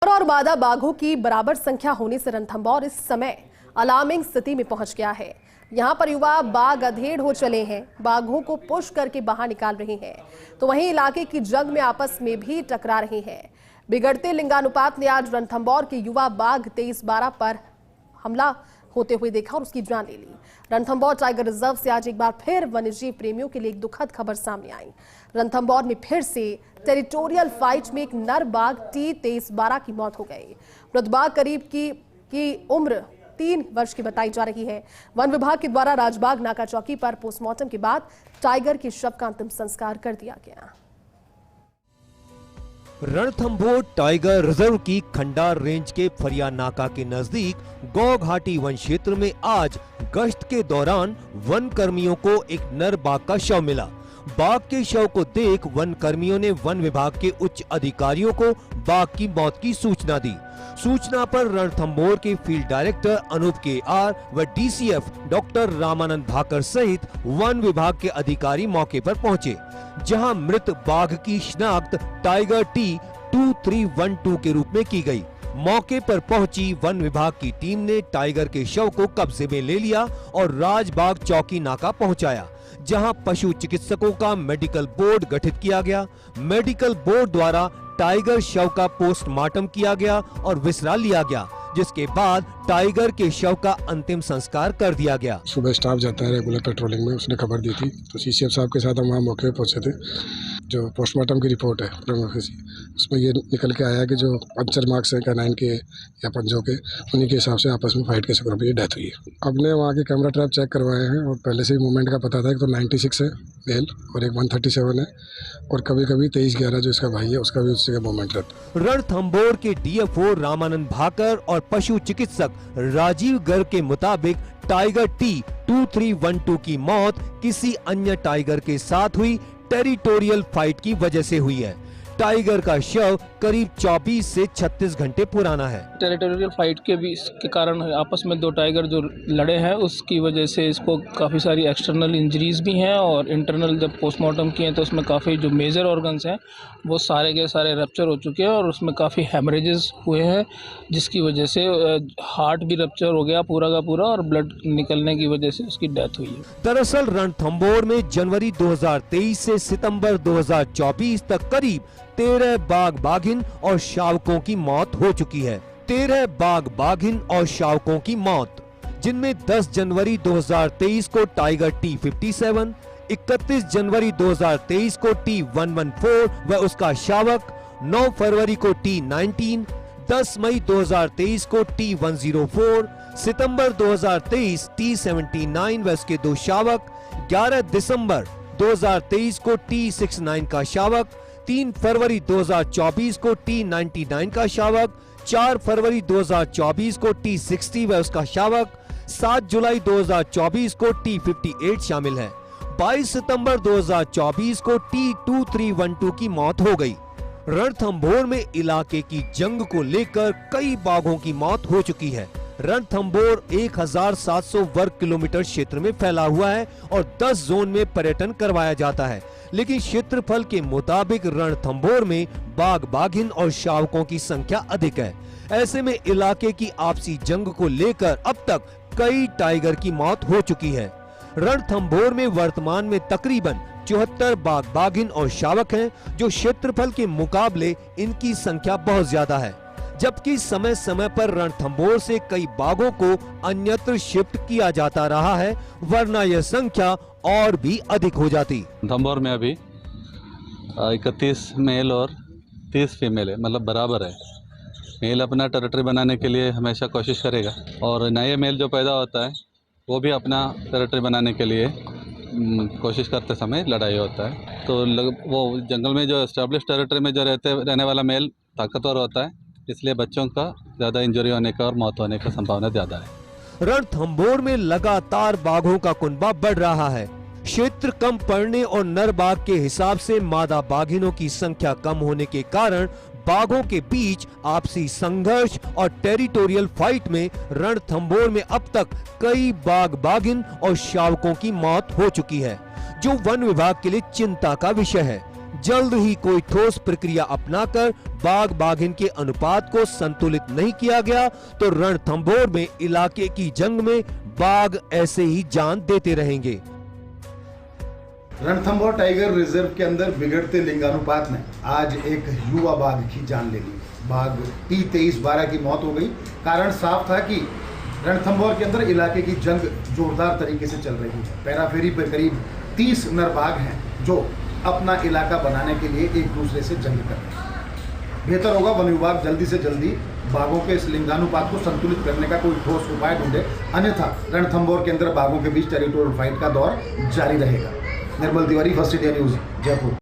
और मादा बाघों की बराबर संख्या होने से रणथंभौर इस समय अलार्मिंग स्थिति में पहुंच गया है। यहां पर युवा बाघ अधेड़ हो चले हैं, बाघों को पुश करके बाहर निकाल रहे हैं, तो वहीं इलाके की जंग में आपस में भी टकरा रहे हैं। बिगड़ते लिंगानुपात ने आज रणथंभौर के युवा बाघ 23-12 पर हमला होते हुए देखा और उसकी जान ले ली। रणथंभौर टाइगर रिजर्व से आज एक बार फिर वन्यजीव प्रेमियों के लिए एक दुखद खबर सामने आई। रणथंभौर में फिर से टेरिटोरियल फाइट में एक नर बाघ T2312 की मौत हो गई। मृत बाघ करीब की उम्र 3 वर्ष की बताई जा रही है। वन विभाग के द्वारा राजबाग नाका चौकी पर पोस्टमार्टम के बाद टाइगर के शव का अंतिम संस्कार कर दिया गया। रणथंभौर टाइगर रिजर्व की खंडार रेंज के फरिया नाका के नजदीक गौ घाटी वन क्षेत्र में आज गश्त के दौरान वन कर्मियों को एक नर बाघ का शव मिला। बाघ के शव को देख वन कर्मियों ने वन विभाग के उच्च अधिकारियों को बाघ की मौत की सूचना दी। सूचना पर रणथंभौर के फील्ड डायरेक्टर अनूप KR व DCF डॉक्टर रामानंद भाकर सहित वन विभाग के अधिकारी मौके पर पहुंचे, जहां मृत बाघ की शिनाख्त टाइगर T2312 के रूप में की गई। मौके पर पहुंची वन विभाग की टीम ने टाइगर के शव को कब्जे में ले लिया और राजबाग चौकी नाका पहुंचाया, जहां पशु चिकित्सकों का मेडिकल बोर्ड गठित किया गया। मेडिकल बोर्ड द्वारा टाइगर शव का पोस्टमार्टम किया गया और विसरा लिया गया, जिसके बाद टाइगर के शव का अंतिम संस्कार कर दिया गया। सुबह स्टाफ जाता है रेगुलर पेट्रोलिंग में, उसने खबर दी थी तो CCF साहब के साथ हम वहाँ मौके पे पहुंचे थे। जो पोस्टमार्टम की रिपोर्ट है उसमें ये निकल के आया कि जो पंचर मार्क्स हैं कैनाइन के या पंजों के, उन्हीं के हिसाब से आपस में फाइट के चक्कर में ये डेथ हुई है। हमने वहाँ के कैमरा ट्रैप चेक करवाए हैं और पहले से ही मूवमेंट का पता था कि तो 96 है मेल और एक 137 है और कभी कभी 23-11 जो इसका भाई है उसका भी उससे मूवमेंट रहता है। रणथंभौर के DFO रामानंद भाकर और पशु चिकित्सक राजीव गर्ग के मुताबिक टाइगर T2312 की मौत किसी अन्य टाइगर के साथ हुई टेरिटोरियल फाइट की वजह से हुई है। टाइगर का शव करीब 24 से 36 घंटे पुराना है। टेरिटोरियल फाइट के कारण आपस में दो टाइगर जो लड़े हैं उसकी वजह से इसको काफ़ी सारी एक्सटर्नल इंजरीज भी हैं और इंटरनल जब पोस्टमार्टम किए तो उसमें काफ़ी जो मेजर ऑर्गन्स हैं वो सारे के सारे रप्चर हो चुके हैं और उसमें काफ़ी हेमरेजेस हुए हैं, जिसकी वजह से हार्ट भी रप्चर हो गया पूरा का पूरा और ब्लड निकलने की वजह से उसकी डेथ हुई है। दरअसल रणथंभौर में जनवरी 2023 से सितंबर 2024 तक करीब 13 बाघ बाघिन और शावकों की मौत हो चुकी है। 13 बाघ बाघिन और शावकों की मौत, जिनमें 10 जनवरी 2023 को टाइगर T57, 31 जनवरी 2023 को T114 व उसका शावक, 9 फरवरी को T19, 10 मई 2023 को T104, सितंबर 2023 T79 व उसके 2 शावक, 11 दिसंबर 2023 को T69 का शावक, 3 फरवरी 2024 को T99 का शावक, 4 फरवरी 2024 को T60 व उसका शावक, 7 जुलाई 2024 को T58 शामिल है। 22 सितंबर 2024 को T2312 की मौत हो गई। रणथंभौर में इलाके की जंग को लेकर कई बाघों की मौत हो चुकी है। रणथंभौर 1700 वर्ग किलोमीटर क्षेत्र में फैला हुआ है और 10 जोन में पर्यटन करवाया जाता है, लेकिन क्षेत्रफल के मुताबिक रणथंभौर में बाघ बाघिन और शावकों की संख्या अधिक है। ऐसे में इलाके की आपसी जंग को लेकर अब तक कई टाइगर की मौत हो चुकी है। रणथंभौर में वर्तमान में तकरीबन 74 बाघ बाघिन और शावक हैं, जो क्षेत्रफल के मुकाबले इनकी संख्या बहुत ज्यादा है, जबकि समय समय पर रणथंभौर से कई बाघों को अन्यत्र शिफ्ट किया जाता रहा है, वरना यह संख्या और भी अधिक हो जाती। रणथंभौर में अभी 31 मेल और 30 फीमेल है, मतलब बराबर है। मेल अपना टेरिटरी बनाने के लिए हमेशा कोशिश करेगा और नए मेल जो पैदा होता है वो भी अपना टेरिटरी बनाने के लिए कोशिश करते समय लड़ाई होता है। तो वो जंगल में जो एस्टेब्लिश टेरिटरी में जो रहने वाला मेल ताकतवर होता है, इसलिए बच्चों का ज्यादा इंजरी होने का और मौत होने का संभावना ज्यादा है। रणथंभौर में लगातार बाघों का कुनबा बढ़ रहा है। क्षेत्र कम पड़ने और नर बाघ के हिसाब से मादा बाघिनों की संख्या कम होने के कारण बाघों के बीच आपसी संघर्ष और टेरिटोरियल फाइट में रणथंभौर में अब तक कई बाघ बाघिन और शावकों की मौत हो चुकी है, जो वन विभाग के लिए चिंता का विषय है। जल्द ही कोई ठोस प्रक्रिया अपनाकर बाघ बाघिन के अनुपात को संतुलित नहीं किया गया तो रणथंभौर में इलाके की जंग में बाघ ऐसे ही जान देते रहेंगे। रणथंभौर टाइगर रिजर्व के अंदर बिगड़ते लिंगानुपात ने आज एक युवा बाघ की जान ले ली। बाघ T2312 की मौत हो गई। कारण साफ था कि रणथंभौर के अंदर इलाके की जंग जोरदार तरीके से चल रही है। पैराफेरी पर करीब 30 नर बाघ हैं जो अपना इलाका बनाने के लिए एक दूसरे से जंग कर रहे हैं। बेहतर होगा वन विभाग जल्दी से जल्दी बाघों के इस लिंगानुपात को संतुलित करने का कोई ठोस उपाय ढूंढे, अन्यथा रणथंभौर के अंदर बाघों के बीच टेरिटोरियल फाइट का दौर जारी रहेगा। Nirmal Tiwari, First India News, Jaipur.